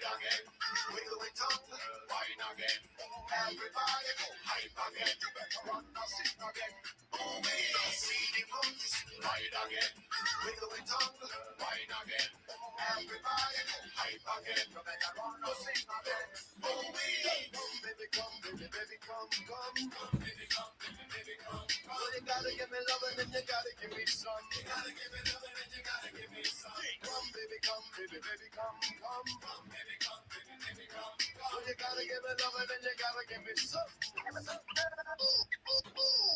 again. Wiggle with tongue, wine again. Everybody go hype again. You better run or sing again. Oh, me, see the moves, ride again. Wiggle with tongue, wine again. Everybody go hype again. You better run or sing again. Oh, me, baby, come, baby, come, come. Baby, come, baby, come, come. Oh, you gotta give me love and then you gotta give me some. You gotta give me love and then you gotta give me some. Come, baby, come, baby, come, come. Come, baby, come, baby, come, come. Oh, you gotta give me love and then you gotta give me some. I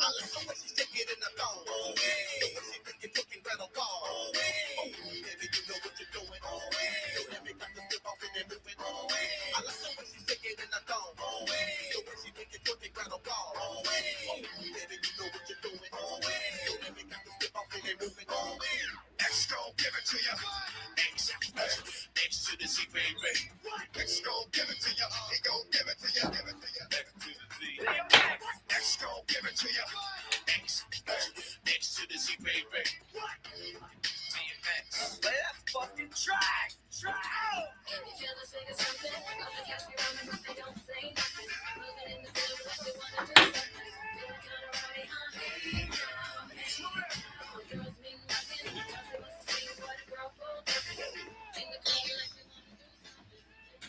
like the way she shake it in the thong. Oh, the way she make it looking right on call. Oh, baby, you know what you're doing. Oh, you let me got to step off and then moving. Oh, I like the way she shake it in the thong. Oh, the way she make it looking right on call. Oh, baby, you know what you're doing. Oh, you let me got to step off and then moving. Oh, X gon' give it to you. X to the Z, baby. X gon' give it to you. He gon' give it to you. Give it to you. Give it to the Z. X gon' give it to you. X to the Z, baby. Let's fucking try. If you jealous, figure something. All the cats be running, but they don't say nothing. Moving in the field like they wanna do something. Feeling kinda rowdy, hey now, hey. All girls mean nothing. Because it was a scene where the girl pulled up. In the club like they wanna do something.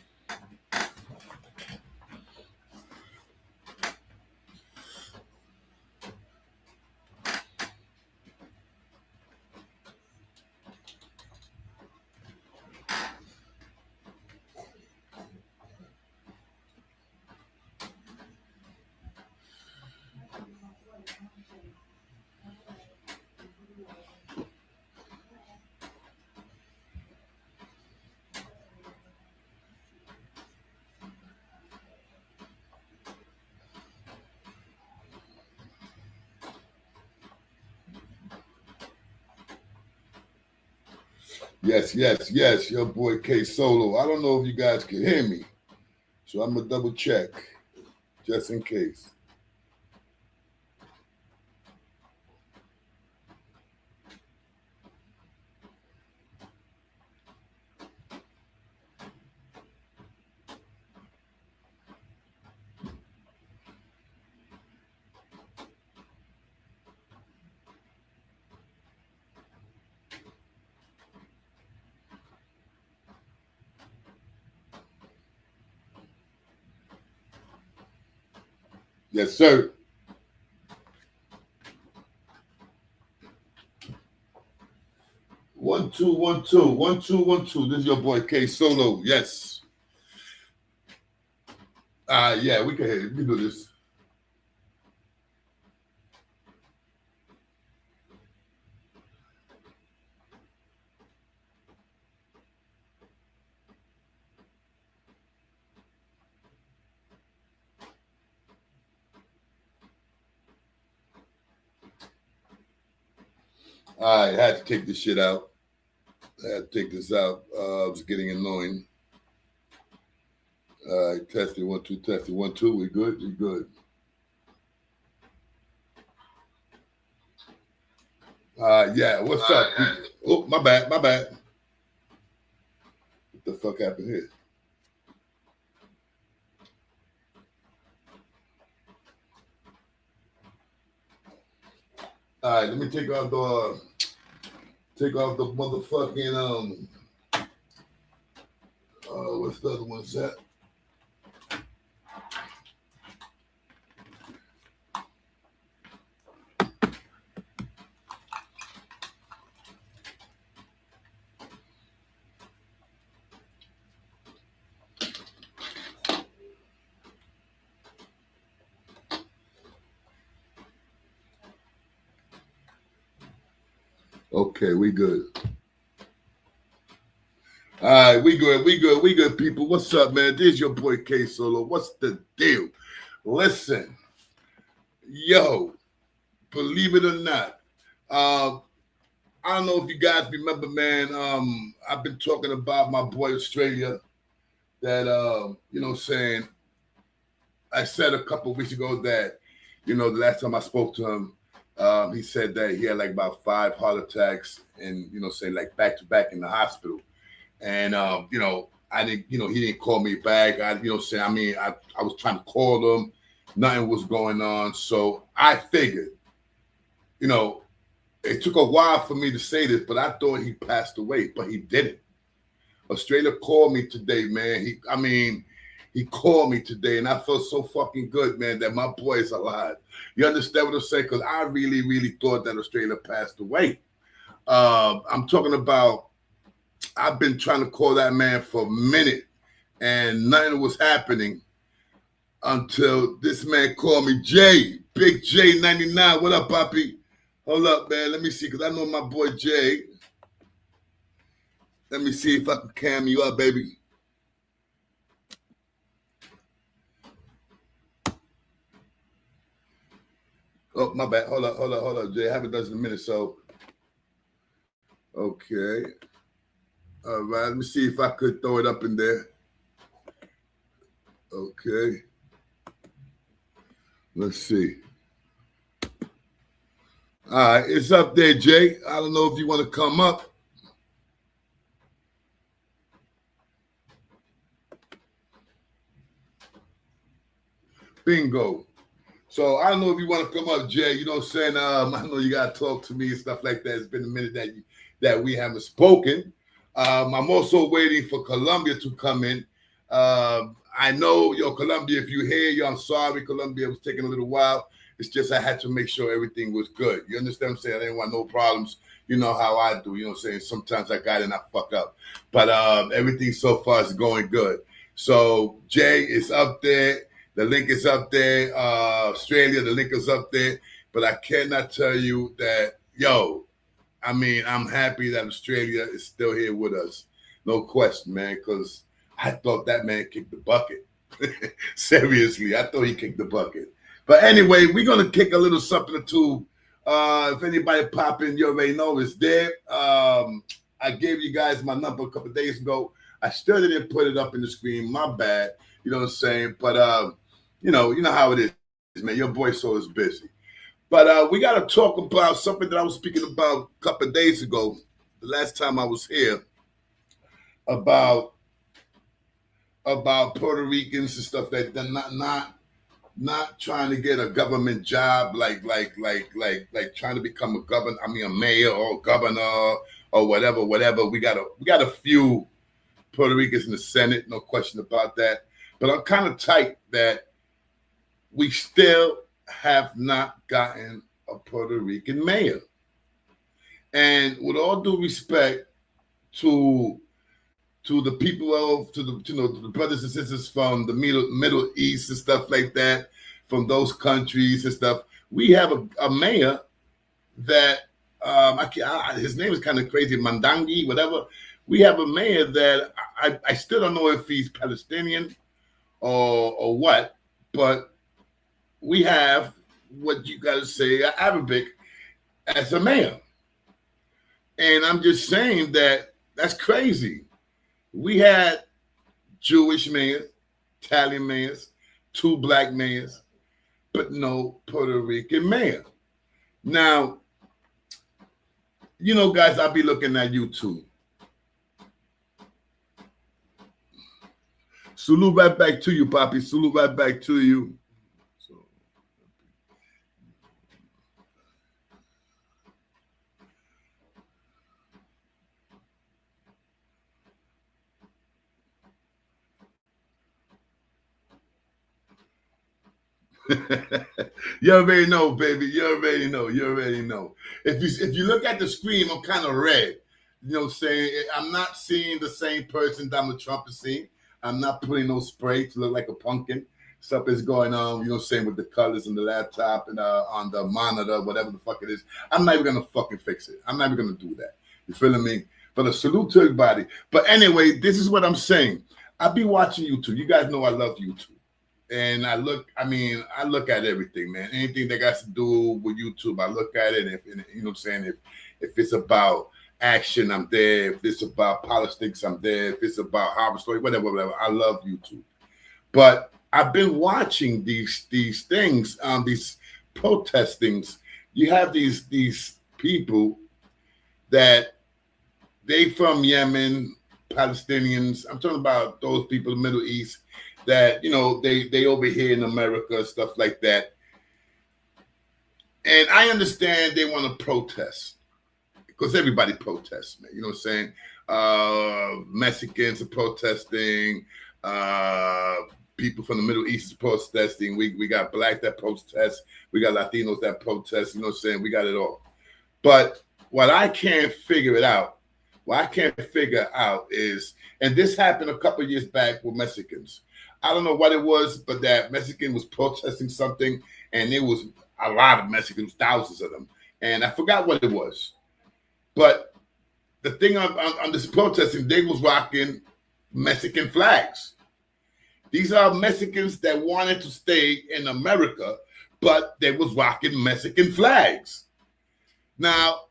Yes, your boy K.Solo. I don't know if you guys can hear me, so I'm going to double check, just in case. Yes, sir. One, two, one, two. 1, 2, 1, 2. This is your boy K.Solo. Yes. Yeah, we can hear it. We can do this. I had to take this shit out. I had to take this out. It was getting annoying. Testing 1, 2, testing 1, 2. We good? We good. Yeah, what's up? Oh, my bad. What the fuck happened here? All right, let me take off the motherfucking what's the other one's at? Okay, we good. All right, we good, people. What's up, man? This is your boy K.Solo. What's the deal? Listen, yo, believe it or not, I don't know if you guys remember, man. I've been talking about my boy Australia. That saying. I said a couple of weeks ago that, the last time I spoke to him, he said that he had like about 5 heart attacks and, saying like back to back in the hospital. And, I didn't, he didn't call me back. I was trying to call him. Nothing was going on. So I figured, it took a while for me to say this, but I thought he passed away, but he didn't. Australia called me today, man. He called me today, and I felt so fucking good, man, that my boy is alive. You understand what I'm saying? Because I really, really thought that Australia passed away. I'm talking about, I've been trying to call that man for a minute, and nothing was happening until this man called me. Jay, Big J99. What up, Poppy? Hold up, man. Let me see, because I know my boy Jay. Let me see if I can cam you up, baby. Oh, my bad. Hold up, Jay. I haven't done this in a minute, so. Okay. All right. Let me see if I could throw it up in there. Okay. Let's see. All right. It's up there, Jay. I don't know if you want to come up. Bingo. So I don't know if you want to come up, Jay. You know what I'm saying? I know you got to talk to me and stuff like that. It's been a minute that we haven't spoken. I'm also waiting for Colombia to come in. I know, Colombia, if you hear, I'm sorry, Colombia, it was taking a little while. It's just I had to make sure everything was good. You understand what I'm saying? I didn't want no problems. You know how I do. You know what I'm saying? Sometimes I got it and I fuck up. But everything so far is going good. So, Jay is up there. The link is up there. Australia, the link is up there. But I cannot tell you that, I'm happy that Australia is still here with us. No question, man, because I thought that man kicked the bucket. Seriously, I thought he kicked the bucket. But anyway, we're going to kick a little something or two. If anybody pop in, you already know it's there. I gave you guys my number a couple of days ago. I still didn't put it up in the screen. My bad. You know what I'm saying? But, you know how it is, man. Your boy so is busy. But we got to talk about something that I was speaking about a couple of days ago, the last time I was here, about Puerto Ricans and stuff like that, not trying to get a government job, like trying to become a mayor or governor or whatever. We got a few Puerto Ricans in the Senate, no question about that. But I'm kind of tight that we still have not gotten a Puerto Rican mayor. And with all due respect to the people to the brothers and sisters from the Middle East and stuff like that, from those countries and stuff, we have a mayor that his name is kind of crazy, Mandangi, whatever. We have a mayor that I still don't know if he's Palestinian or what, but we have what you got to say, Arabic, as a mayor. And I'm just saying that's crazy. We had Jewish mayors, Italian mayors, 2 black mayors, but no Puerto Rican mayor. Now, guys, I'll be looking at YouTube. Salute right back to you, Poppy. Salute right back to you. You already know, baby. You already know. If you look at the screen, I'm kind of red. You know what I'm saying? I'm not seeing the same person Donald Trump is seeing. I'm not putting no spray to look like a pumpkin. Something's going on, you know what I'm saying, with the colors and the laptop and on the monitor, whatever the fuck it is. I'm not even going to fucking fix it. I'm not even going to do that. You feeling me? But a salute to everybody. But anyway, this is what I'm saying. I be watching YouTube. You guys know I love YouTube. And I look at everything, man. Anything that got to do with YouTube, I look at it. You know what I'm saying? If it's about action, I'm there. If it's about politics, I'm there. If it's about Harvard story, whatever. I love YouTube. But I've been watching these things, these protestings. You have these people that they from Yemen, Palestinians. I'm talking about those people in the Middle East that, they over here in America, stuff like that. And I understand they want to protest because everybody protests, man. You know what I'm saying? Mexicans are protesting. People from the Middle East is protesting. We got blacks that protest. We got Latinos that protest. You know what I'm saying? We got it all. But what I can't figure out is, and this happened a couple of years back with Mexicans. I don't know what it was, but that Mexican was protesting something, and there was a lot of Mexicans, thousands of them. And I forgot what it was. But the thing on this protesting, they was rocking Mexican flags. These are Mexicans that wanted to stay in America, but they was rocking Mexican flags. Now,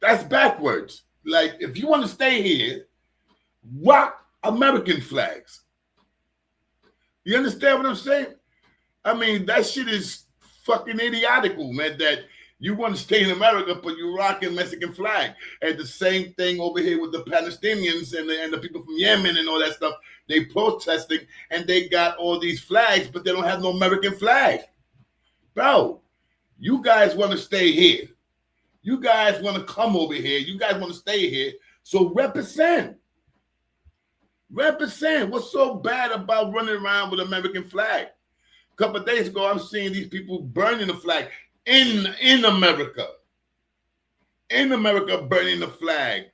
that's backwards. Like, if you want to stay here, rock American flags. You understand what I'm saying? I mean, that shit is fucking idiotical, man, that you want to stay in America, but you're rocking Mexican flag. And the same thing over here with the Palestinians and the people from Yemen and all that stuff. They protesting, and they got all these flags, but they don't have no American flag. Bro, you guys want to stay here. You guys want to come over here. You guys want to stay here. So represent. Represent. What's so bad about running around with American flag? A couple of days ago, I'm seeing these people burning the flag in America. In America, burning the flag.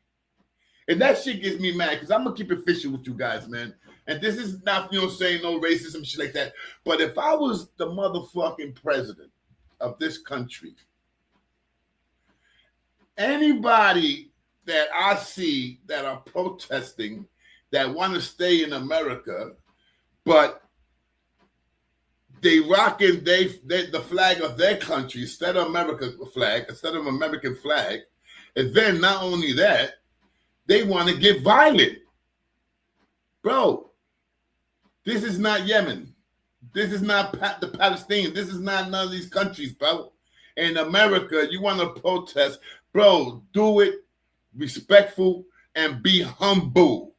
And that shit gets me mad because I'm going to keep it official with you guys, man. And this is not, saying no racism, shit like that. But if I was the motherfucking president of this country, anybody that I see that are protesting, that want to stay in America, but they rocking the flag of their country instead of American flag, and then not only that, they want to get violent. Bro, this is not Yemen. This is not the Palestinians. This is not none of these countries, bro. In America, you want to protest, bro, do it respectful and be humble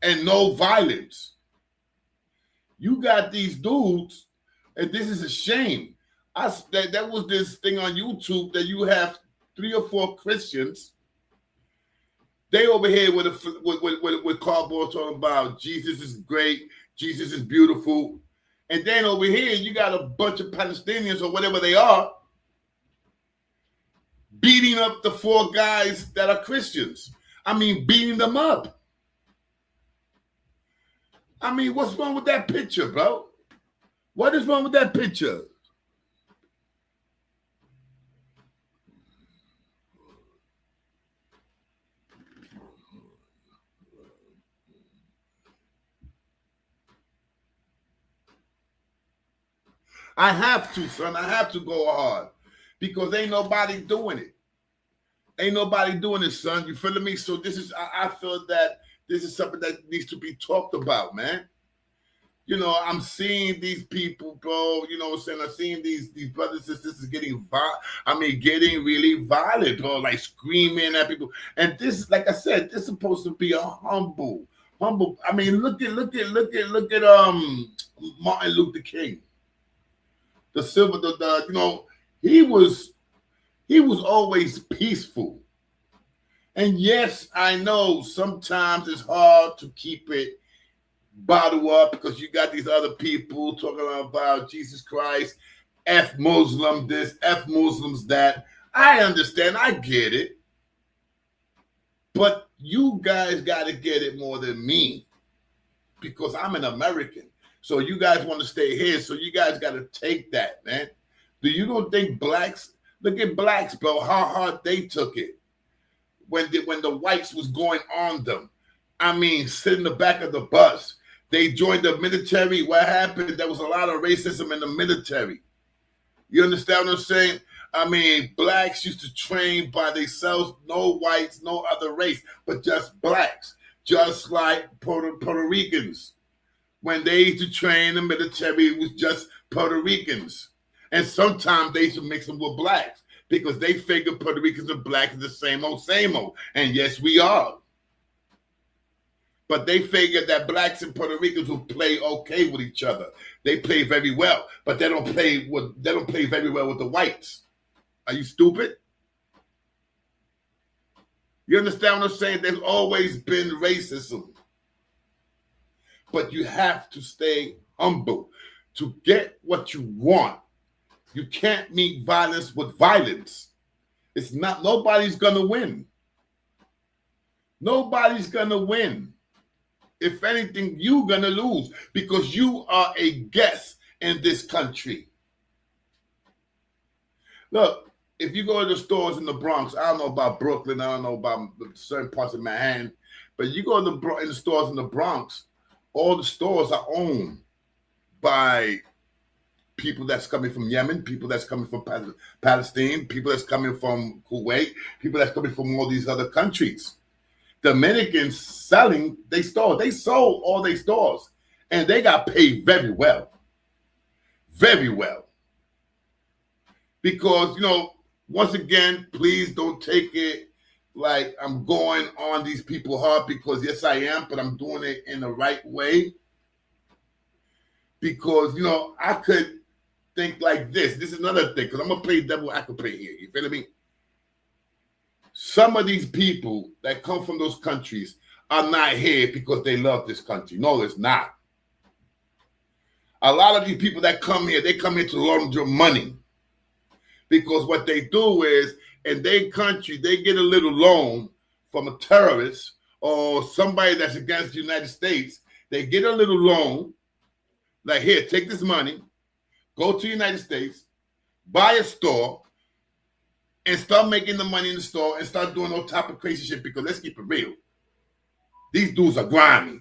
and no violence. You got these dudes, and this is a shame. That was this thing on YouTube that you have 3 or 4 Christians. They over here with cardboard talking about Jesus is great, Jesus is beautiful. And then over here, you got a bunch of Palestinians or whatever they are beating up the 4 guys that are Christians. I mean, beating them up. I mean, what's wrong with that picture, bro? What is wrong with that picture? I have to, son. I have to go hard because ain't nobody doing it. Ain't nobody doing it, son. You feeling me? So this is, I feel that this is something that needs to be talked about, man. I'm seeing these people, bro. You know what I'm saying? I'm seeing these brothers and sisters getting getting really violent, bro, like screaming at people. And this, like I said, this is supposed to be a humble. I mean, look at Martin Luther King. He was always peaceful. And yes, I know sometimes it's hard to keep it bottled up because you got these other people talking about Jesus Christ, F Muslim this, F Muslims that. I understand, I get it. But you guys got to get it more than me because I'm an American. So you guys want to stay here, so you guys got to take that, man. You don't think blacks, look at blacks, bro, how hard they took it when the whites was going on them. I mean, sit in the back of the bus. They joined the military. What happened? There was a lot of racism in the military. You understand what I'm saying? I mean, blacks used to train by themselves, no whites, no other race, but just blacks, just like Puerto Ricans. When they used to train in the military, it was just Puerto Ricans. And sometimes they used to mix them with blacks because they figure Puerto Ricans and blacks are the same old, same old. And yes, we are. But they figured that blacks and Puerto Ricans will play okay with each other. They play very well, but they don't play very well with the whites. Are you stupid? You understand what I'm saying? There's always been racism. But you have to stay humble to get what you want. You can't meet violence with violence. It's not, nobody's gonna win. Nobody's gonna win. If anything, you're gonna lose because you are a guest in this country. Look, if you go to the stores in the Bronx, I don't know about Brooklyn, I don't know about certain parts of Manhattan, but you go to in the stores in the Bronx, all the stores are owned by people that's coming from Yemen, people that's coming from Palestine, people that's coming from Kuwait, people that's coming from all these other countries. Dominicans selling they stores. They sold all their stores, and they got paid very well. Very well. Because, once again, please don't take it like I'm going on these people hard, because yes, I am, but I'm doing it in the right way. Because, I could think like this. This is another thing, because I'm going to play devil advocate here. You feel me? Some of these people that come from those countries are not here because they love this country. No, it's not. A lot of these people that come here, they come here to launder money. Because what they do is, in their country, they get a little loan from a terrorist or somebody that's against the United States. They get a little loan, like, here, take this money, go to the United States, buy a store, and start making the money in the store and start doing all type of crazy shit, because let's keep it real. These dudes are grimy.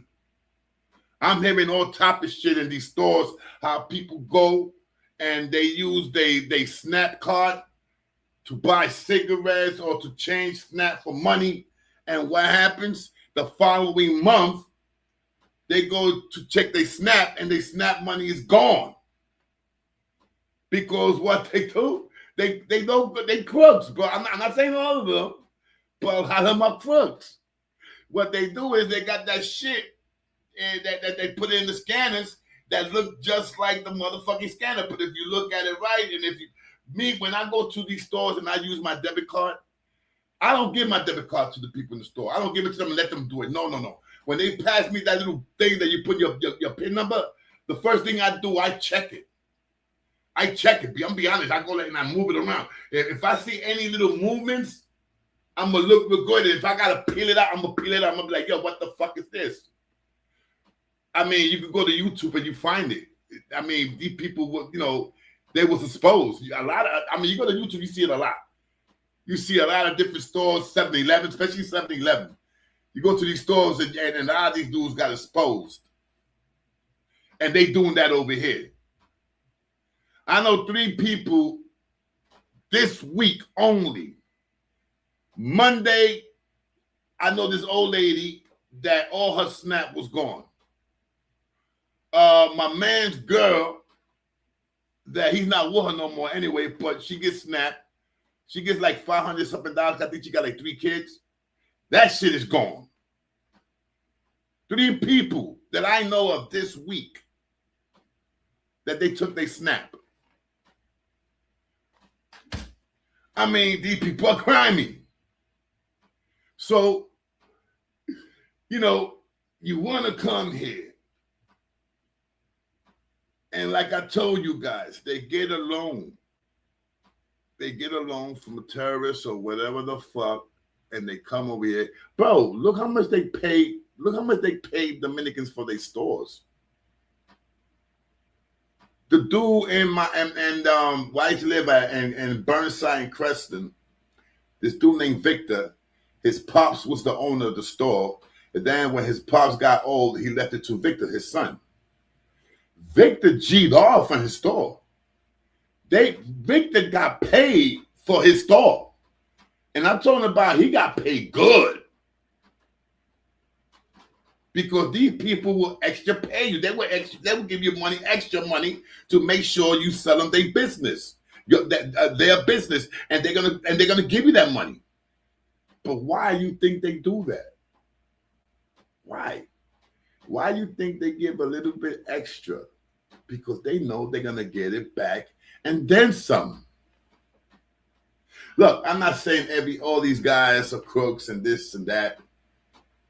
I'm hearing all type of shit in these stores, how people go and they use they Snap card to buy cigarettes or to change Snap for money. And what happens? The following month, they go to check their Snap and their Snap money is gone. Because what they do, they crooks, bro. I'm not saying all of them, but a lot of them are crooks. What they do is they got that shit that they put in the scanners that look just like the motherfucking scanner. But if you look at it right, and when I go to these stores and I use my debit card, I don't give my debit card to the people in the store. I don't give it to them and let them do it. No. When they pass me that little thing that you put your PIN number, the first thing I do, I check it. I'm gonna be honest. I go and I move it around. If I see any little movements, I'm gonna look good. And if I gotta peel it out, I'm gonna peel it out. I'm gonna be like, yo, what the fuck is this? I mean, you can go to YouTube and you find it. I mean, these people were, they was exposed. You go to YouTube, you see it a lot. You see a lot of different stores, 7-Eleven, especially 7-Eleven. You go to these stores and a lot of these dudes got exposed. And they doing that over here. I know 3 people this week only. Monday, I know this old lady that all her Snap was gone. My man's girl, that he's not with her no more anyway, but she gets Snap. She gets like $500 something. I think she got like 3 kids. That shit is gone. 3 people that I know of this week that they took their Snap. I mean, these people are grimy. So, you want to come here. And like I told you guys, they get a loan. They get a loan from a terrorist or whatever the fuck, and they come over here. Bro, look how much they pay. Look how much they pay Dominicans for their stores. The dude where I used to live at in Burnside and Creston, this dude named Victor, his pops was the owner of the store. And then when his pops got old, he left it to Victor, his son. Victor G'd off on his store. Victor got paid for his store. And I'm talking about he got paid good. Because these people will extra pay you. They will give you extra money to make sure you sell them their business. Their business. And they're gonna give you that money. But why you think they do that? Why? Why do you think they give a little bit extra? Because they know they're gonna get it back and then some. Look, I'm not saying all these guys are crooks and this and that,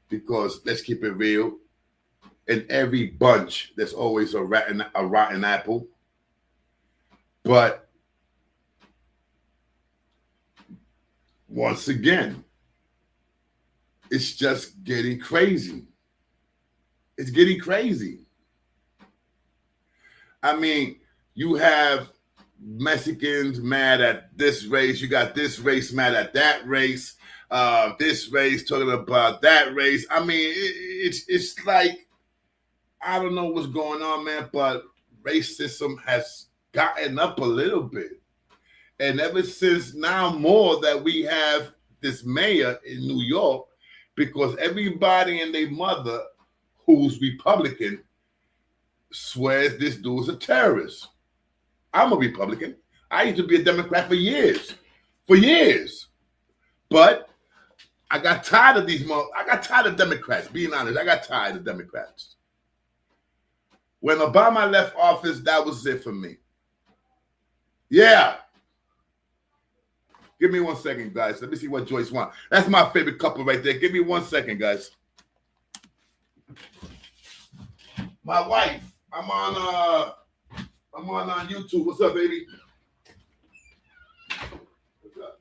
because let's keep it real. In every bunch, there's always a rotten apple. But once again, it's just getting crazy. It's getting crazy. I mean, you have Mexicans mad at this race. You got this race mad at that race. This race talking about that race. I mean, it's like, I don't know what's going on, man, but racism has gotten up a little bit. And ever since now more that we have this mayor in New York, because everybody and their mother who's Republican swears this dude's a terrorist. I'm a Republican. I used to be a Democrat for years. But I got tired of I got tired of Democrats, being honest. I got tired of Democrats. When Obama left office, that was it for me. Yeah. Give me 1 second, guys. Let me see what Joyce wants. That's my favorite couple right there. Give me 1 second, guys. My wife. I'm on YouTube. What's up, baby? What's up?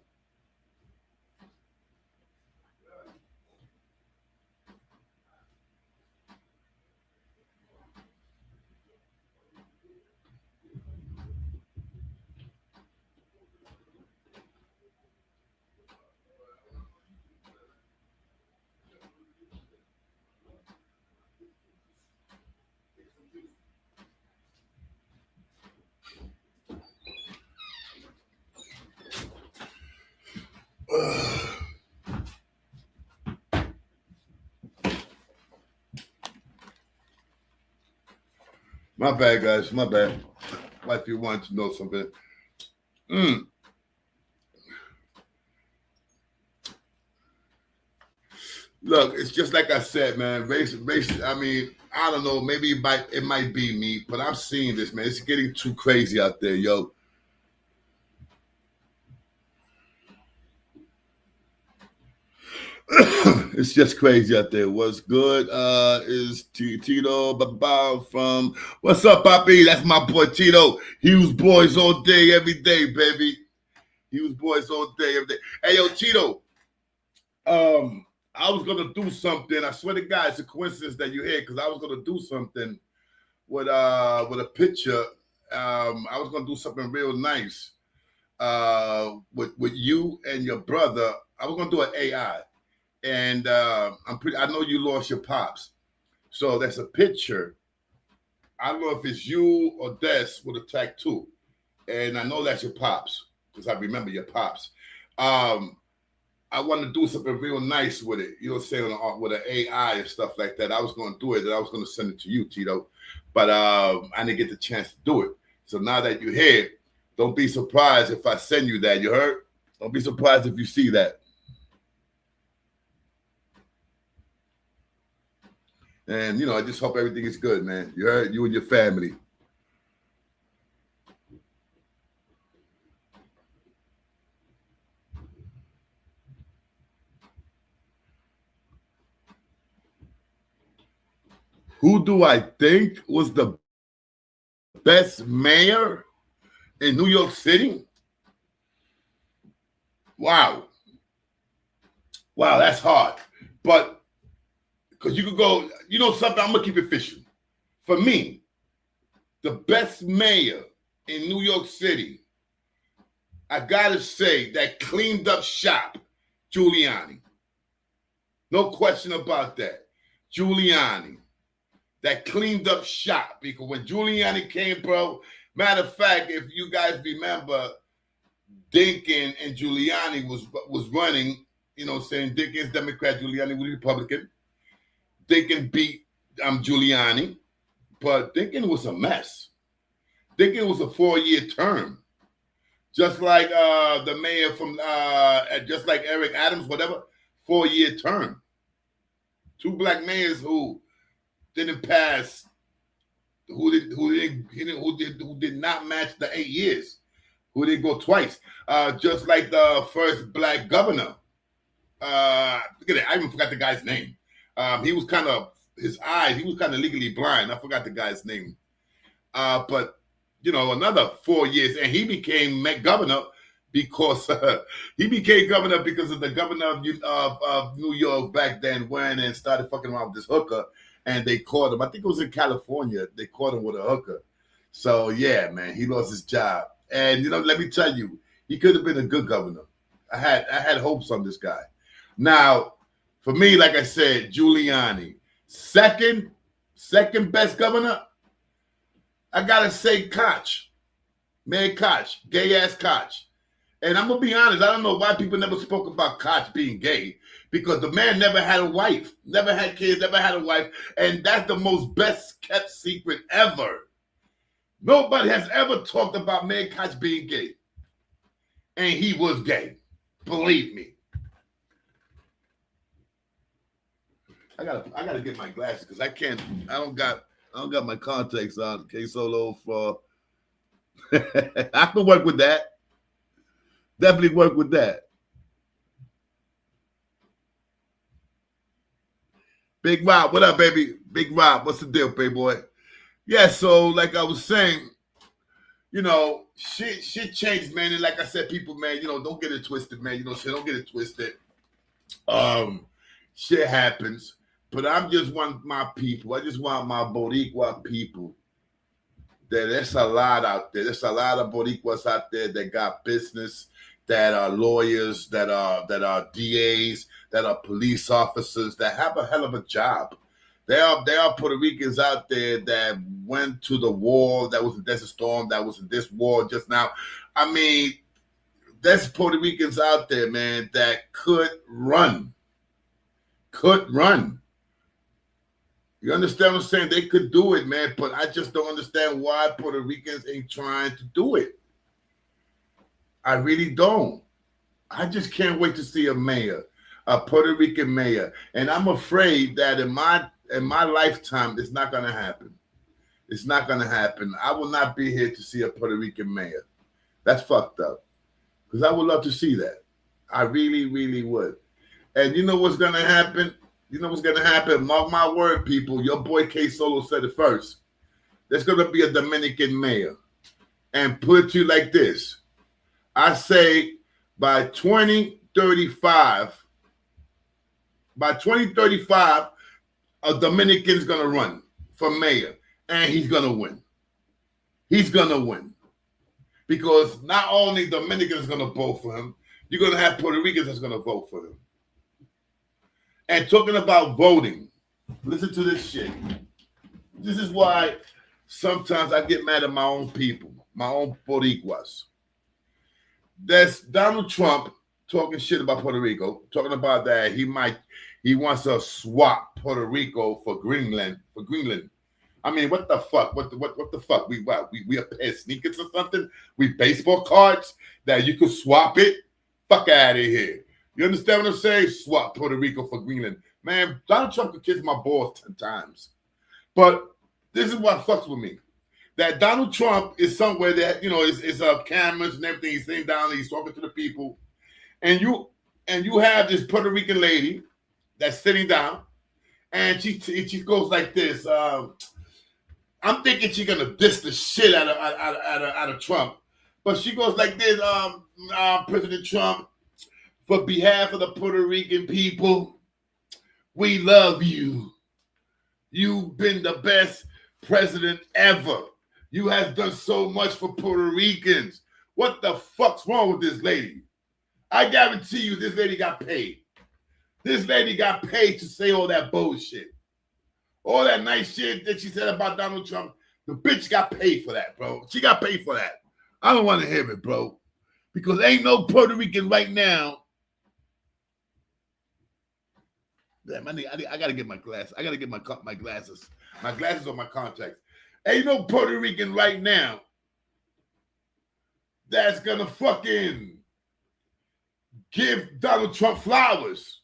My bad, guys. My bad. Like you wanted to know something. Look, it's just like I said, man. Race. I mean, I don't know. Maybe it might be me, but I'm seeing this, man. It's getting too crazy out there, yo. It's just crazy out there. What's good? Is Tito Baba from what's up, Poppy? That's my boy Tito. Hughes boys all day, every day, baby. Hughes boys all day, every day. Hey, yo, Tito. I was gonna do something. I swear to God, it's a coincidence that you're here, because I was gonna do something with a picture. I was gonna do something real nice with you and your brother. I was gonna do an AI. And I know you lost your pops. So that's a picture. I don't know if it's you or Des with a tattoo. And I know that's your pops, because I remember your pops. I want to do something real nice with it. You know what I'm saying? With an AI and stuff like that. I was going to do it, and I was going to send it to you, Tito. But I didn't get the chance to do it. So now that you're here, don't be surprised if I send you that. You heard? Don't be surprised if you see that. And, you know, I just hope everything is good, man. You heard? You and your family. Who do I think was the best mayor in New York City? Wow. Wow, that's hard. But because you could go, you know something, I'm going to keep it fishing. For me, the best mayor in New York City, I got to say, that cleaned up shop, Giuliani. No question about that. Giuliani. That cleaned up shop. Because when Giuliani came, bro, matter of fact, if you guys remember, Dinkins and Giuliani was running, you know, saying Dinkins Democrat, Giuliani was Republican. Dinkins beat Giuliani, but Dinkins was a mess. Dinkins was a 4-year term. Just like the mayor from, just like Eric Adams, whatever, 4-year term. 2 black mayors who didn't pass, who did not match the 8 years, who didn't go twice. Just like the first black governor. Look at it, I even forgot the guy's name. He was kind of he was kind of legally blind. I forgot the guy's name. But another 4 years, and he became governor because he became governor because of the governor of New York back then went and started fucking around with this hooker, and they caught him. I think it was in California. They caught him with a hooker. So yeah, man, he lost his job. And let me tell you, he could have been a good governor. I had hopes on this guy. Now, for me, like I said, Giuliani, second best governor. I gotta say Koch, Mayor Koch, gay ass Koch. And I'm gonna be honest, I don't know why people never spoke about Koch being gay, because the man never had a wife, never had kids, never had a wife, and that's the most best kept secret ever. Nobody has ever talked about Mayor Koch being gay, and he was gay. Believe me. I gotta get my glasses because I don't got my contacts on k.solo for I can work with that. Definitely work with that. Big Rob, what up, baby? Big Rob, what's the deal, baby boy? Yeah, so like I was saying, shit changed, man. And like I said, people, man, don't get it twisted, man. Don't get it twisted. Shit happens. But I just want my people. I just want my Boricua people. There's a lot out there. There's a lot of Boricuas out there that got business, that are lawyers, that are DAs, that are police officers, that have a hell of a job. There are Puerto Ricans out there that went to the war, that was in Desert Storm, that was in this war just now. I mean, there's Puerto Ricans out there, man, that could run. You understand what I'm saying? They could do it, man, but I just don't understand why Puerto Ricans ain't trying to do it. I really don't. I just can't wait to see a Puerto Rican mayor. And I'm afraid that in my lifetime, it's not going to happen. It's not going to happen. I will not be here to see a Puerto Rican mayor. That's fucked up. Because I would love to see that. I really, really would. And you know what's going to happen? Mark my word, people. Your boy k.solo said it first. There's going to be a Dominican mayor. And put it to you like this. I say by 2035, a Dominican's going to run for mayor. And he's going to win. He's going to win. Because not only Dominicans going to vote for him, you're going to have Puerto Ricans that's going to vote for him. And talking about voting, listen to this shit. This is why sometimes I get mad at my own people, my own Boricuas. There's Donald Trump talking shit about Puerto Rico, talking about that he wants to swap Puerto Rico for Greenland. I mean, what the fuck? What the fuck? We a pair of sneakers or something? We baseball cards that you could swap it? Fuck out of here. You understand what I'm saying? Swap Puerto Rico for Greenland. Man, Donald Trump could kiss my balls 10 times. But this is what fucks with me. That Donald Trump is somewhere that, is cameras and everything. He's sitting down, he's talking to the people. And you have this Puerto Rican lady that's sitting down, and she goes like this. I'm thinking she's gonna diss the shit out of Trump. But she goes like this, President Trump, for behalf of the Puerto Rican people, we love you. You've been the best president ever. You have done so much for Puerto Ricans. What the fuck's wrong with this lady? I guarantee you this lady got paid. This lady got paid to say all that bullshit. All that nice shit that she said about Donald Trump, the bitch got paid for that, bro. She got paid for that. I don't want to hear it, bro. Because ain't no Puerto Rican right now. Damn, I gotta get my glasses. I gotta get my glasses. My glasses or my contacts. Ain't no Puerto Rican right now that's gonna fucking give Donald Trump flowers.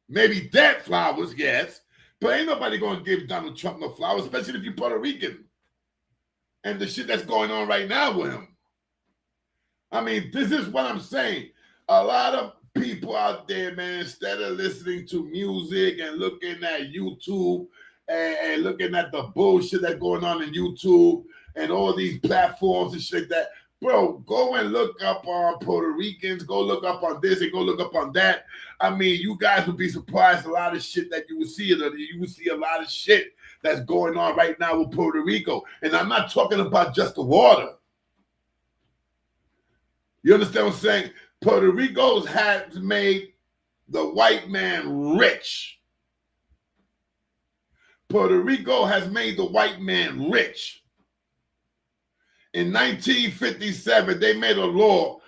Maybe dead flowers, yes, But ain't nobody gonna give Donald Trump no flowers, especially if you're Puerto Rican. And the shit that's going on right now with him. I mean, this is what I'm saying. A lot of people out there, man, instead of listening to music and looking at YouTube and looking at the bullshit that's going on in YouTube and all these platforms and shit like that, bro, go and look up on Puerto Ricans, go look up on this and go look up on that. I mean, you guys would be surprised a lot of shit that you would see. You would see a lot of shit that's going on right now with Puerto Rico. And I'm not talking about just the water. You understand what I'm saying? Puerto Rico has made the white man rich. Puerto Rico has made the white man rich. In 1957, they made a law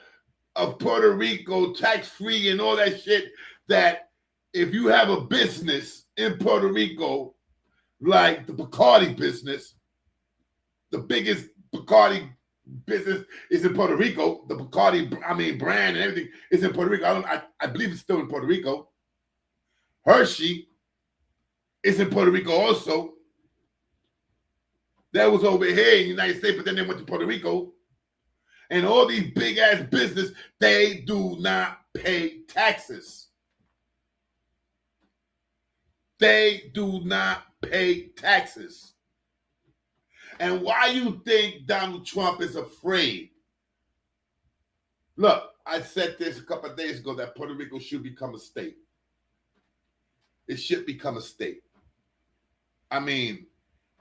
of Puerto Rico, tax-free and all that shit, that if you have a business in Puerto Rico, like the Bacardi business, the biggest Bacardi business is in Puerto Rico. The Bacardi, brand and everything is in Puerto Rico. I believe it's still in Puerto Rico. Hershey is in Puerto Rico also. That was over here in the United States, but then they went to Puerto Rico. And all these big ass business, they do not pay taxes. They do not pay taxes. And why you think Donald Trump is afraid? Look, I said this a couple of days ago that Puerto Rico should become a state. It should become a state. I mean,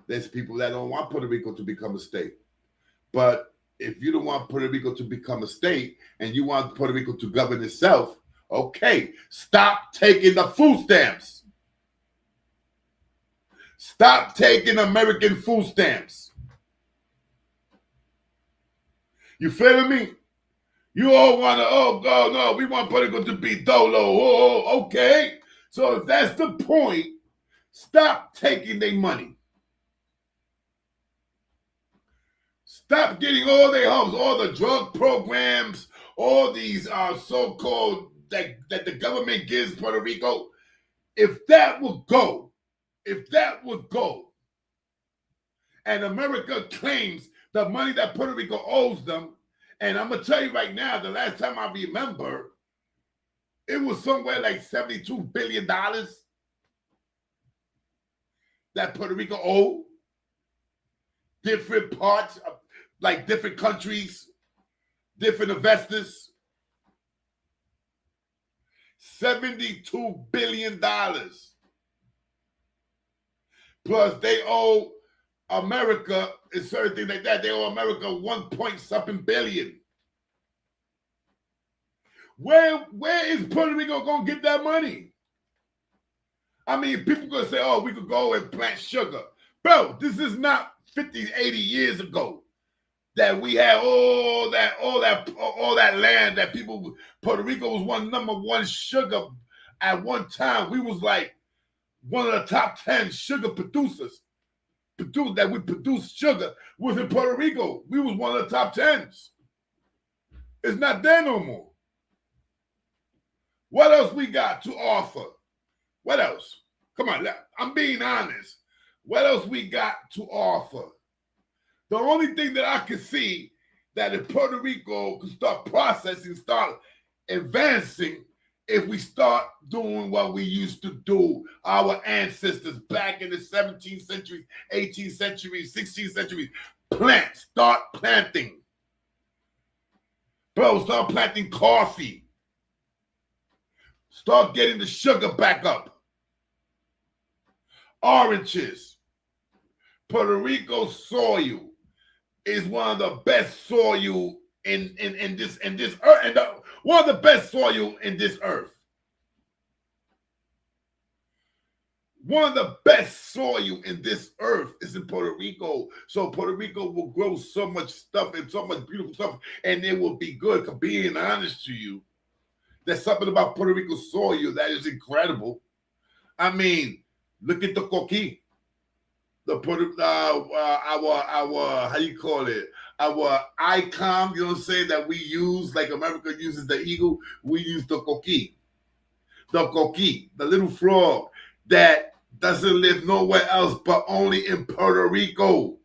there's people that don't want Puerto Rico to become a state. But if you don't want Puerto Rico to become a state and you want Puerto Rico to govern itself, okay, stop taking the food stamps. Stop taking American food stamps. You feeling me? You all want to, oh, God, no, we want Puerto Rico to be dolo. Oh, okay. So if that's the point, stop taking their money. Stop getting all their hopes, all the drug programs, all these so-called that the government gives Puerto Rico. If that would go, and America claims the money that Puerto Rico owes them, and I'm going to tell you right now, the last time I remember, it was somewhere like $72 billion that Puerto Rico owed. Different parts, like different countries, different investors. $72 billion. Plus, they owe America, and certain things like that, they owe America 1 point something billion. Where is Puerto Rico going to get that money? I mean, people going to say, oh, we could go and plant sugar. Bro, this is not 50, 80 years ago that we had all that land that people, Puerto Rico was number one sugar at one time. We was like one of the top 10 sugar producers. That we produced sugar was in Puerto Rico. We was one of the top 10s. It's not there no more. What else we got to offer? What else? Come on, I'm being honest. What else we got to offer? The only thing that I can see that if Puerto Rico could start processing, start advancing, if we start doing what we used to do, our ancestors back in the 17th century, 18th century, 16th century, start planting. Bro, start planting coffee. Start getting the sugar back up. Oranges. Puerto Rico soil is one of the best soil in this earth, and one of the best soil in this earth. One of the best soil in this earth is in Puerto Rico. So Puerto Rico will grow so much stuff and so much beautiful stuff, and it will be good. Because being honest to you, there's something about Puerto Rico soil that is incredible. I mean, look at the coquí. The our how you call it, our icon, you know what I'm saying, that we use, like America uses the eagle, we use the coquí, the little frog that doesn't live nowhere else but only in Puerto Rico.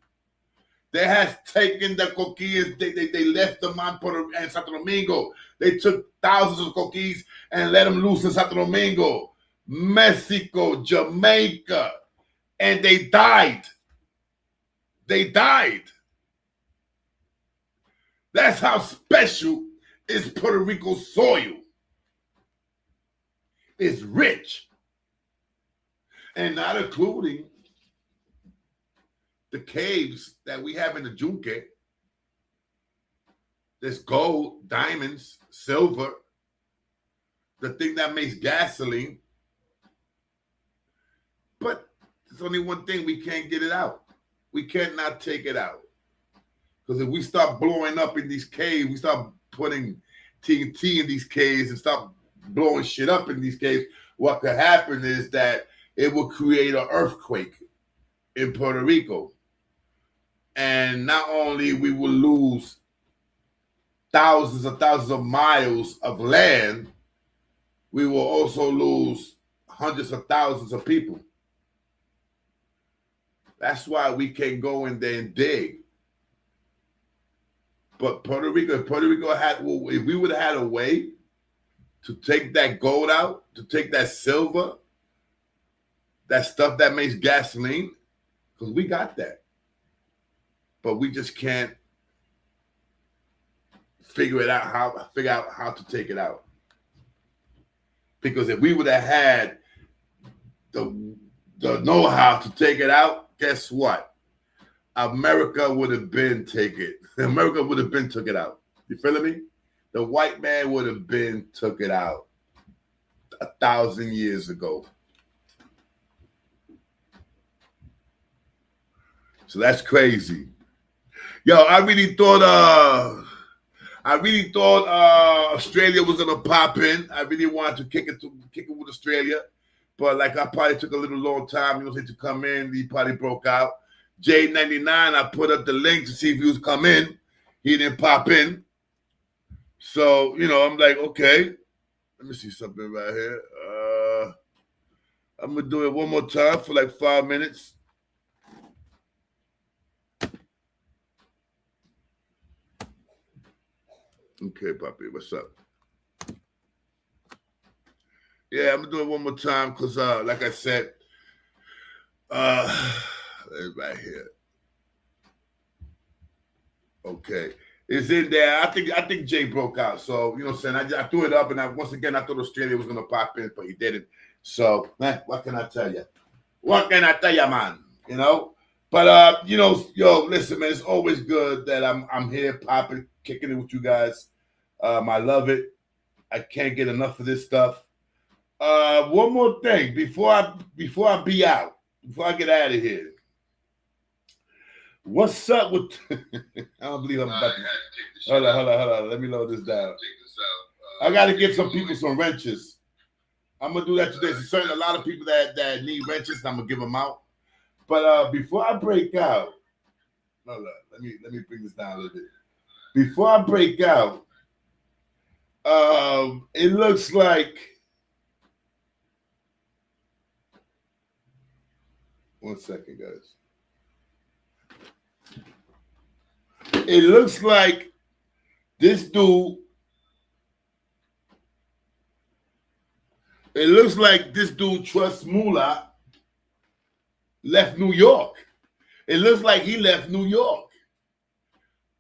They has taken the coquillas, they left them on Puerto and Santo Domingo. They took thousands of coquillas and let them loose in Santo Domingo, Mexico, Jamaica, and they died. They died. That's how special is Puerto Rico's soil. It's rich. And not including the caves that we have in the Junque. There's gold, diamonds, silver, the thing that makes gasoline. But there's only one thing, we can't get it out. We cannot take it out. Because if we start blowing up in these caves, we start putting TNT in these caves and start blowing shit up in these caves, what could happen is that it will create an earthquake in Puerto Rico. And not only we will lose thousands of miles of land, we will also lose hundreds of thousands of people. That's why we can go in there and dig. But Puerto Rico had, if we would have had a way to take that gold out, to take that silver, that stuff that makes gasoline, because we got that. But we just can't figure out how to take it out. Because if we would have had the know-how to take it out, guess what? America would have been took it out. You feeling me? The white man would have been took it out 1,000 years ago. So that's crazy. Yo, I really thought Australia was gonna pop in. I really wanted to kick it with Australia, but like I probably took a little long time, to come in. He probably broke out. J99, I put up the link to see if he was come in. He didn't pop in. So, I'm like, okay, let me see something right here. I'm gonna do it one more time for like 5 minutes. Okay, Papi, what's up? Yeah, I'm gonna do it one more time because, like I said, right here. Okay, it's in there. I think Jay broke out. So what I'm saying, I threw it up, and once again I thought Australia was gonna pop in, but he didn't. So, what can I tell you? What can I tell you, man? But yo, listen, man, it's always good that I'm here popping, kicking it with you guys. I love it. I can't get enough of this stuff. One more thing before I be out, before I get out of here. What's up with? I don't believe I'm about to. Hold on. Let me load this down. I got to give some people some wrenches. I'm gonna do that today. There's a lot of people that need wrenches, and I'm gonna give them out. But before I break out, hold on. Let me bring this down a little bit. Before I break out, it looks like. One second, guys. It looks like this dude. It looks like this dude, Trust Moolah, left New York. It looks like he left New York.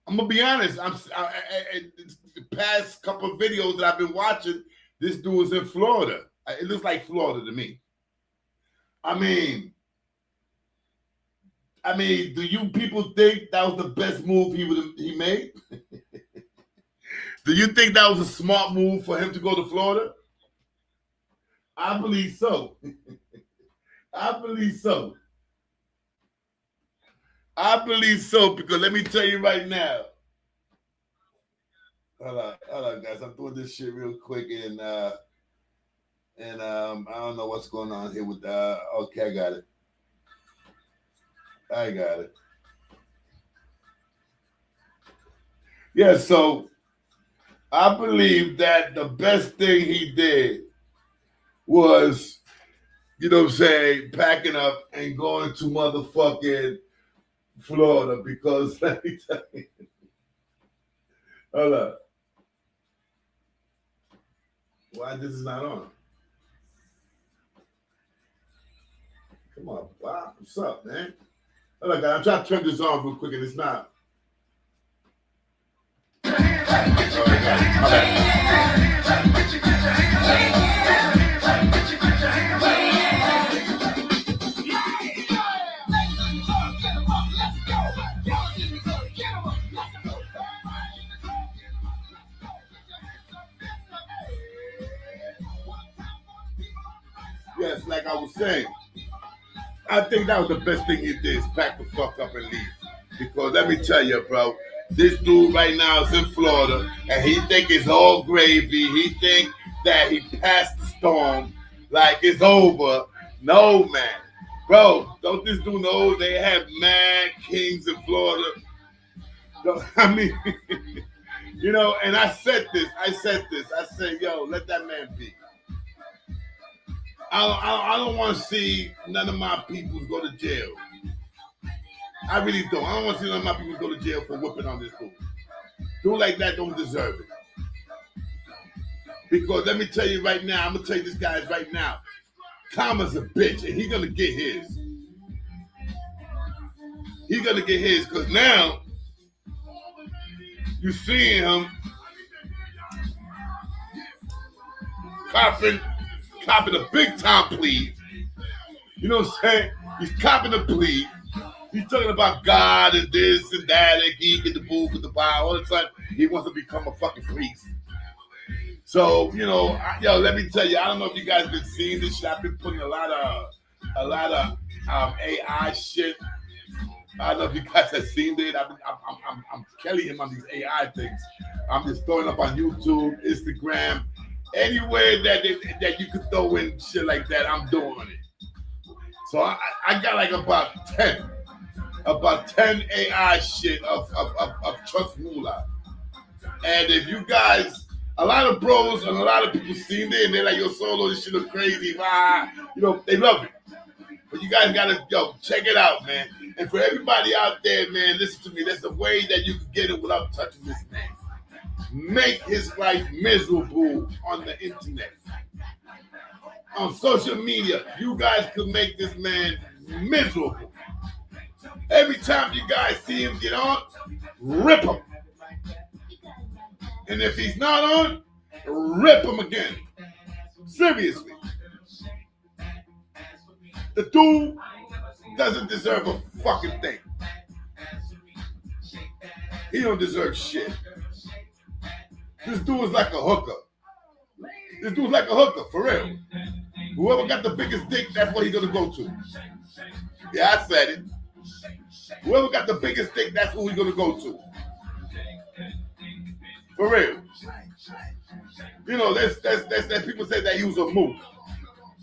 I'm gonna be honest. The past couple of videos that I've been watching, this dude was in Florida. It looks like Florida to me. I mean, do you people think that was the best move he made? Do you think that was a smart move for him to go to Florida? I believe so. I believe so because let me tell you right now. Hold on, guys. I'm doing this shit real quick and I don't know what's going on here with okay, I got it. Yeah, so I believe that the best thing he did was you know what I'm saying, packing up and going to motherfucking Florida because let me tell you. Hold up. Why this is not on? Come on, Bob. What's up, man? Hold on, guys. I'm trying to turn this on real quick and it's not. All right, guys. My bad. Yes, like I was saying, I think that was the best thing you did is pack the fuck up and leave. Because let me tell you, bro, this dude right now is in Florida and he think it's all gravy. He think that he passed the storm like it's over. No, man. Bro, don't this dude know they have mad kings in Florida? I mean, you know, and I said this. I said, yo, let that man be. I don't want to see none of my people go to jail. I really don't. I don't want to see none of my people go to jail for whipping on this dude. Dude like that don't deserve it. Because let me tell you right now, I'm going to tell you this guys right now. Karma's a bitch and he's going to get his. He's going to get his because now you seeing him copping a big time plea. You know what I'm saying? He's copping a plea. He's talking about God and this and that and geek and the boo and the bar. All of a sudden, he wants to become a fucking priest. So, you know, let me tell you, I don't know if you guys been seeing this shit. I've been putting a lot of AI shit. I don't know if you guys have seen it. I'm killing him on these AI things. I'm just throwing up on YouTube, Instagram, anywhere that you could throw in shit like that. I'm doing it. So I got like about 10 AI shit of Trust Moolah. And if you guys, a lot of bros and a lot of people seen it and they're like, yo, Solo, this shit look crazy. You know, they love it. But you guys gotta, check it out, man. And for everybody out there, man, listen to me. There's a way that you can get it without touching this man. Make his life miserable on the internet. On social media, you guys could make this man miserable. Every time you guys see him get on, rip him. And if he's not on, rip him again. Seriously. The dude doesn't deserve a fucking thing. He don't deserve shit. This dude is like a hooker. This dude's like a hooker, for real. Whoever got the biggest dick, that's what he's gonna go to. Yeah, I said it. Whoever got the biggest dick, that's who he's gonna go to. For real. You know, there's people say that he was a mook.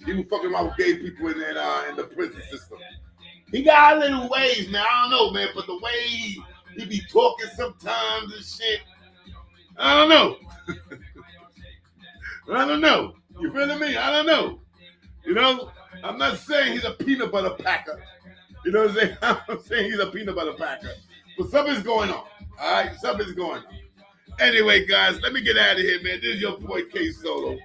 He was fucking around with gay people in the prison system. He got a little ways, man. I don't know, man, but the way he be talking sometimes and shit, I don't know. I don't know. You feeling me? I don't know. You know, I'm not saying he's a peanut butter packer. You know what I'm saying? I'm not saying he's a peanut butter packer. But something's going on. All right? Something's going on. Anyway, guys, let me get out of here, man. This is your boy K.Solo.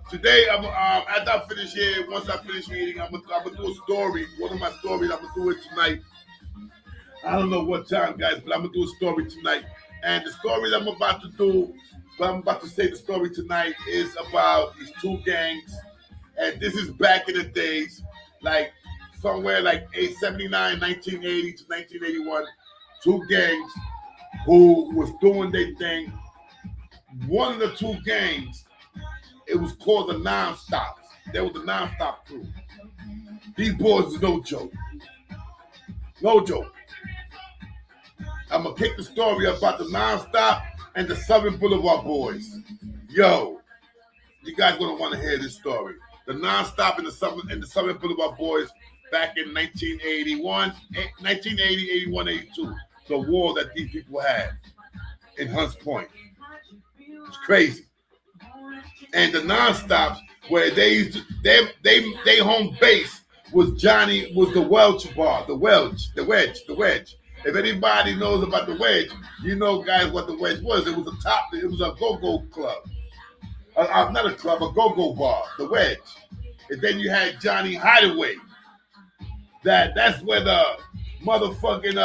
Today, after I finish here, once I finish reading, I'm gonna do a story. One of my stories, I'm gonna do it tonight. I don't know what time, guys, but I'm gonna do a story tonight. And the story that I'm about to do, the story tonight is about these two gangs. And this is back in the days, like somewhere like 879, 1980 to 1981. Two gangs who was doing their thing. One of the two gangs, it was called the Non-Stops. They were the Non-Stop crew. These boys is no joke. No joke. I'm going to kick the story about the Non-Stop and the Southern Boulevard boys. Yo, you guys going to want to hear this story. The Non-Stop and the Southern Boulevard boys back in 1980, 81, 82. The war that these people had in Hunts Point. It's crazy. And the nonstops where they used to, they home base was the Welch bar, the wedge. If anybody knows about the wedge, you know, guys, what the wedge was. It was it was a go-go club. Not a club, a go-go bar, the wedge. And then you had Johnny Hideaway. That's where the motherfucking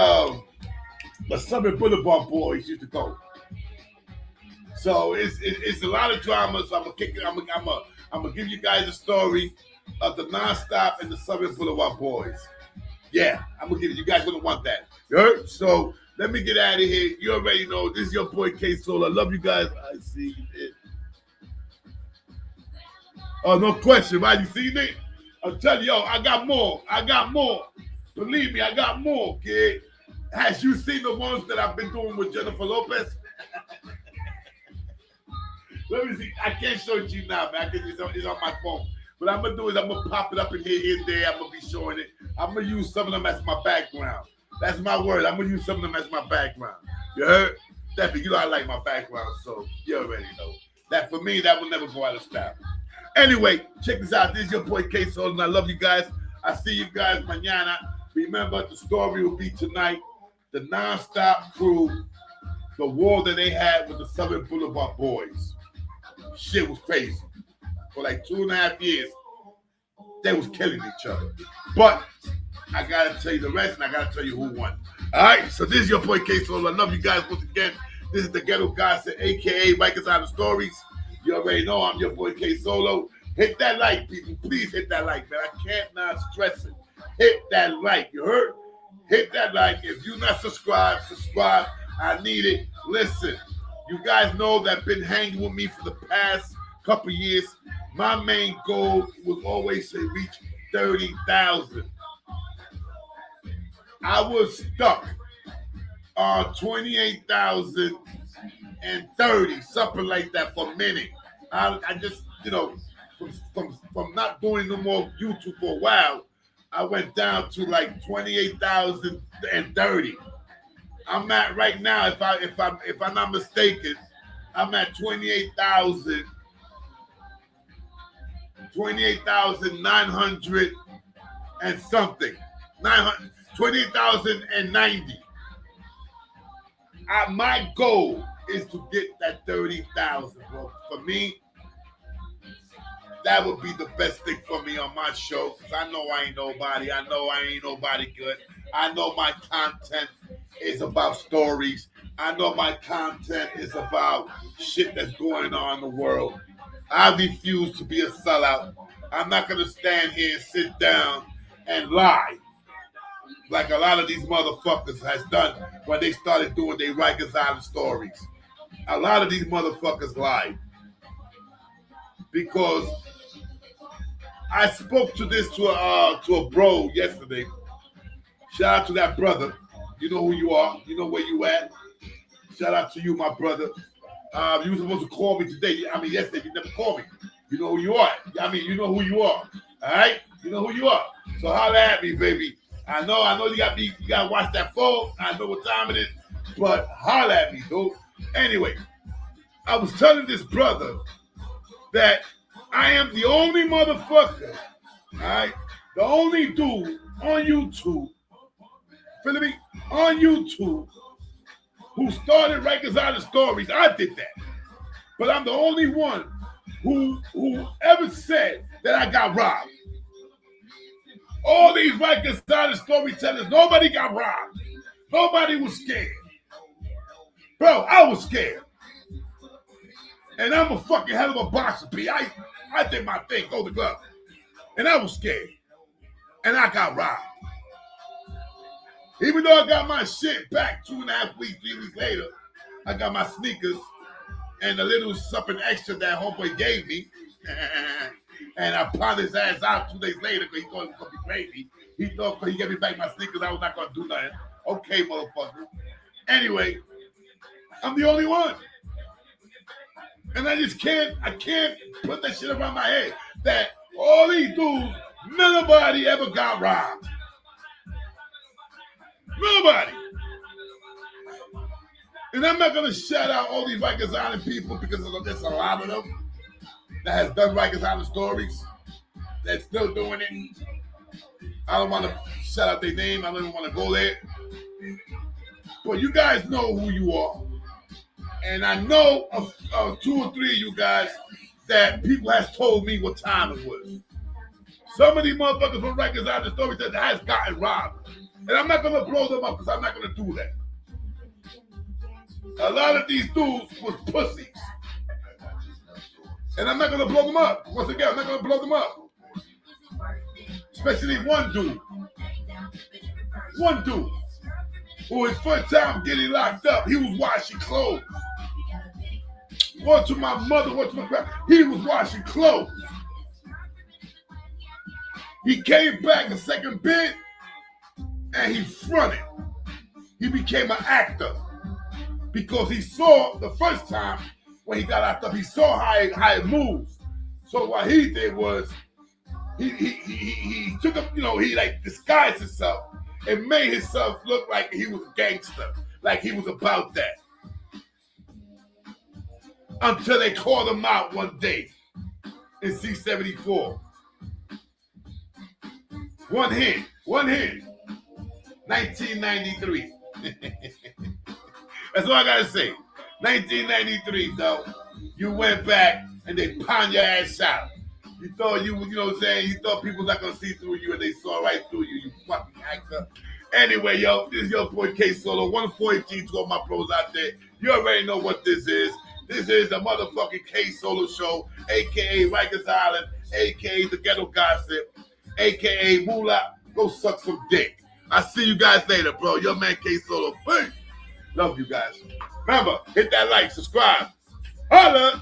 the Summit Boulevard boys used to go. So it's a lot of drama. So I'm gonna give you guys a story of the nonstop and the Summit Boulevard boys. Yeah, I'm gonna give you guys gonna want that. You heard? So let me get out of here. You already know this is your boy k.solo. I love you guys. I see it. Oh, no question, right? You see me? I'm telling you, I got more. Believe me, I got more, kid. Has you seen the ones that I've been doing with Jennifer Lopez? Let me see. I can't show it to you now, man. It's on my phone. What I'm going to do is I'm going to pop it up in here and there. I'm going to be showing it. I'm going to use some of them as my background. That's my word. I'm going to use some of them as my background. You heard? Definitely. You know I like my background, so you already know. That for me, that will never go out of style. Anyway, check this out. This is your boy k.solo, and I love you guys. I see you guys mañana. Remember, the story will be tonight. The nonstop crew, the war that they had with the Southern Boulevard boys. Shit was crazy. For like 2.5 years, they was killing each other. But I gotta tell you the rest, and I gotta tell you who won. All right, so this is your boy k.solo. I love you guys once again. This is the Ghetto Gossip, aka Rikers Out of Stories. You already know I'm your boy k.solo. Hit that like, people. Please hit that like, man. I can't not stress it. Hit that like. You heard? Hit that like. If you're not subscribed, subscribe. I need it. Listen, you guys know that been hanging with me for the past couple years. My main goal was always to reach 30,000. I was stuck on 28,030, something like that for a minute. I just, you know, from not doing no more YouTube for a while, I went down to like 28,030. I'm at right now, if I'm not mistaken, I'm at 28,900 and something. 28,090. My goal is to get that 30,000, bro. For me, that would be the best thing for me on my show. Because I know I ain't nobody. I know I ain't nobody good. I know my content is about stories. I know my content is about shit that's going on in the world. I refuse to be a sellout. I'm not going to stand here and sit down and lie like a lot of these motherfuckers has done when they started doing their Rikers Island stories. A lot of these motherfuckers lied. Because I spoke to a bro yesterday. Shout out to that brother. You know who you are. You know where you at. Shout out to you, my brother. You were supposed to call me today. I mean, yesterday you never called me. You know who you are. I mean, you know who you are. All right? You know who you are. So holla at me, baby. I know you gotta watch that phone. I know what time it is. But holla at me, dude. Anyway, I was telling this brother that I am the only motherfucker, all right? The only dude on YouTube, feel me? On YouTube, who started Rikers Island Stories. I did that. But I'm the only one who ever said that I got robbed. All these Rikers Island storytellers, nobody got robbed. Nobody was scared. Bro, I was scared. And I'm a fucking hell of a boxer, P. I did my thing, go to glove. And I was scared. And I got robbed. Even though I got my shit back 2.5 weeks, 3 weeks later, I got my sneakers and a little something extra that homeboy gave me. And I pounded his ass out 2 days later because he thought it was going to be crazy. He thought because he gave me back my sneakers, I was not going to do nothing. Okay, motherfucker. Anyway, I'm the only one. And I can't put that shit around my head that all these dudes, nobody ever got robbed. Nobody. And I'm not gonna shout out all these Rikers Island people because there's a lot of them that has done Rikers Island stories that's still doing it. I don't want to shout out their name. I don't even want to go there. But you guys know who you are. And I know of 2 or 3 of you guys that people has told me what time it was. Some of these motherfuckers from Rikers Island stories that has gotten robbed. And I'm not going to blow them up because I'm not going to do that. A lot of these dudes was pussies. And I'm not going to blow them up. Once again, I'm not going to blow them up. Especially one dude. One dude. Who his first time getting locked up, he was washing clothes. One to my mother, one to my grandma. He was washing clothes. He came back a second bit and he fronted. He became an actor because he saw the first time when he got locked up, he saw how it moves. So what he did was he took up, he like disguised himself and made himself look like he was a gangster, like he was about that. Until they called him out one day in C-74. One hand, 1993. That's all I gotta say. 1993, though. You went back and they pound your ass out. You thought you know what I'm saying? You thought people was not gonna see through you and they saw right through you, you fucking actor. Anyway, yo, this is your boy k.solo. 140 to all my bros out there. You already know what this is. This is the motherfucking K.Solo show, a.k.a. Rikers Island, a.k.a. the Ghetto Gossip, a.k.a. Moolah. Go suck some dick. I'll see you guys later, bro. Your man K.Solo. Peace. Love you guys. Remember, hit that like, subscribe. Holla!